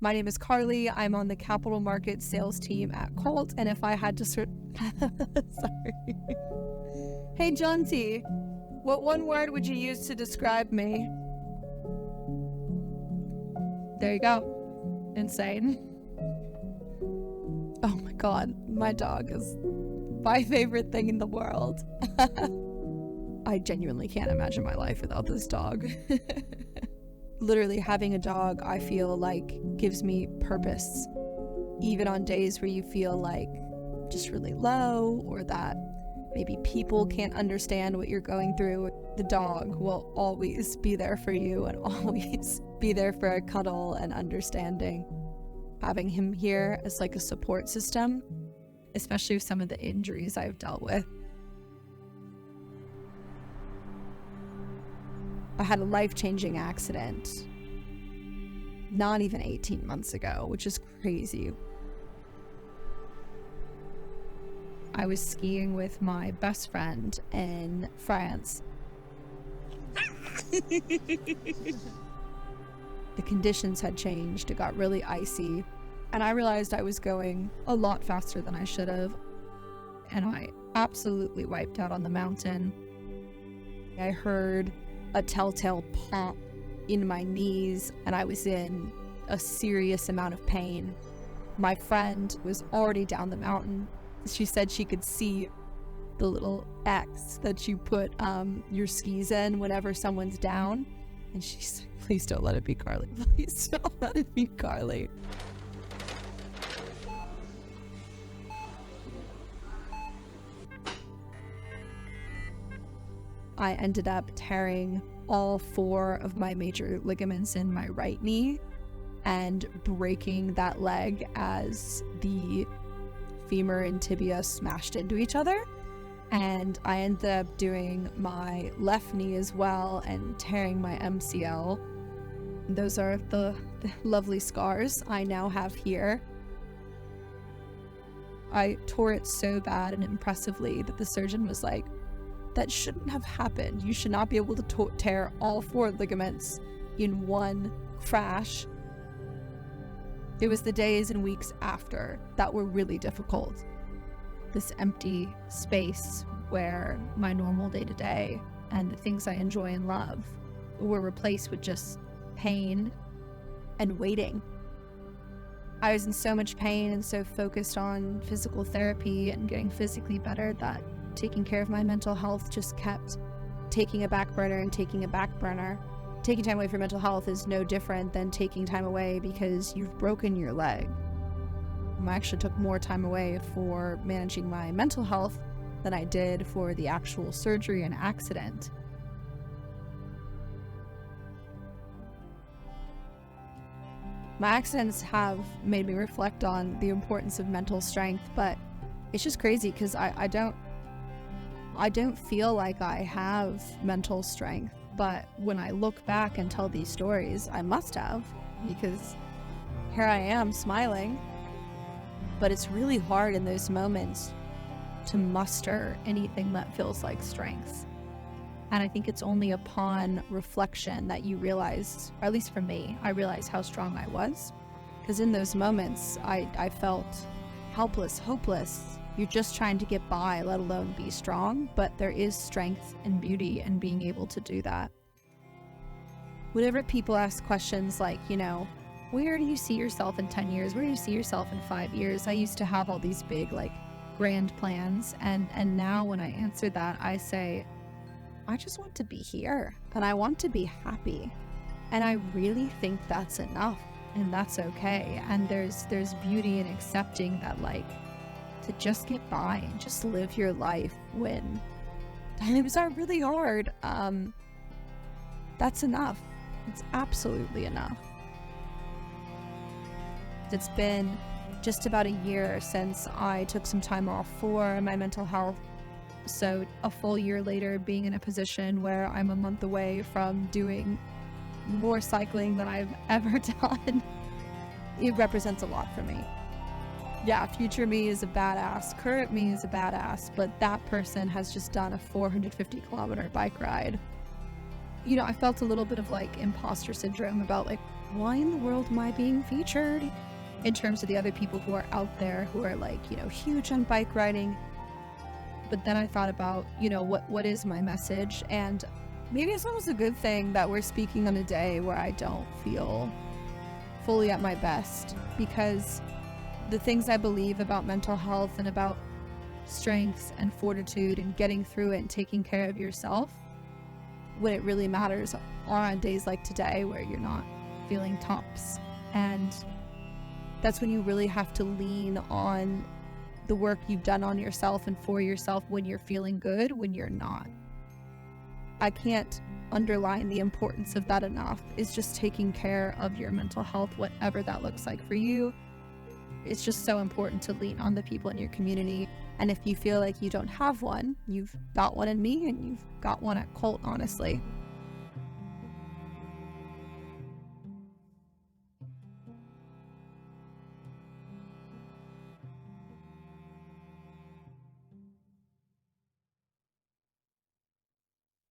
My name is Carly. I'm on the capital markets sales team at Colt, and if I had to sorry. Hey, Jonty, what one word would you use to describe me? There you go. Insane. Oh my God, my dog is my favorite thing in the world. I genuinely can't imagine my life without this dog. Literally having a dog, I feel like, gives me purpose. Even on days where you feel like just really low, or that maybe people can't understand what you're going through, the dog will always be there for you and always be there for a cuddle and understanding. Having him here as like a support system, especially with some of the injuries I've dealt with. I had a life-changing accident not even 18 months ago, which is crazy. I was skiing with my best friend in France. The conditions had changed. It got really icy, and I realized I was going a lot faster than I should have, and I absolutely wiped out on the mountain. I heard a telltale pop in my knees, and I was in a serious amount of pain. My friend was already down the mountain. She said she could see the little X that you put your skis in whenever someone's down. And she said, please don't let it be Carly. Please don't let it be Carly. I ended up tearing all 4 of my major ligaments in my right knee and breaking that leg as the femur and tibia smashed into each other. And I ended up doing my left knee as well and tearing my MCL. Those are the lovely scars I now have here. I tore it so bad and impressively that the surgeon was like, that shouldn't have happened. You should not be able to tear all 4 ligaments in one crash. It was the days and weeks after that were really difficult. This empty space where my normal day-to-day and the things I enjoy and love were replaced with just pain and waiting. I was in so much pain and so focused on physical therapy and getting physically better that taking care of my mental health just kept taking a back burner and taking a back burner. Taking time away from mental health is no different than taking time away because you've broken your leg. I actually took more time away for managing my mental health than I did for the actual surgery and accident. My accidents have made me reflect on the importance of mental strength, but it's just crazy because I don't feel like I have mental strength, but when I look back and tell these stories, I must have, because here I am smiling. But it's really hard in those moments to muster anything that feels like strength. And I think it's only upon reflection that you realize, or at least for me, I realized how strong I was. Because in those moments, I felt helpless, hopeless. You're just trying to get by, let alone be strong, but there is strength and beauty in being able to do that. Whenever people ask questions like, where do you see yourself in 10 years? Where do you see yourself in 5 years? I used to have all these big, grand plans. And now when I answer that, I say, I just want to be here and I want to be happy. And I really think that's enough, and that's okay. And there's beauty in accepting that, to just get by and just live your life when times are really hard. That's enough. It's absolutely enough. It's been just about a year since I took some time off for my mental health. So a full year later, being in a position where I'm a month away from doing more cycling than I've ever done, it represents a lot for me. Yeah, future me is a badass, current me is a badass, but that person has just done a 450-kilometer bike ride. I felt a little bit of imposter syndrome about why in the world am I being featured in terms of the other people who are out there who are like, huge on bike riding? But then I thought about, what is my message? And maybe it's almost a good thing that we're speaking on a day where I don't feel fully at my best, because the things I believe about mental health and about strength and fortitude and getting through it and taking care of yourself when it really matters are on days like today where you're not feeling tops. And that's when you really have to lean on the work you've done on yourself and for yourself when you're feeling good, when you're not. I can't underline the importance of that enough. Is just taking care of your mental health, whatever that looks like for you. It's just so important to lean on the people in your community. And if you feel like you don't have one, you've got one in me and you've got one at Colt, honestly.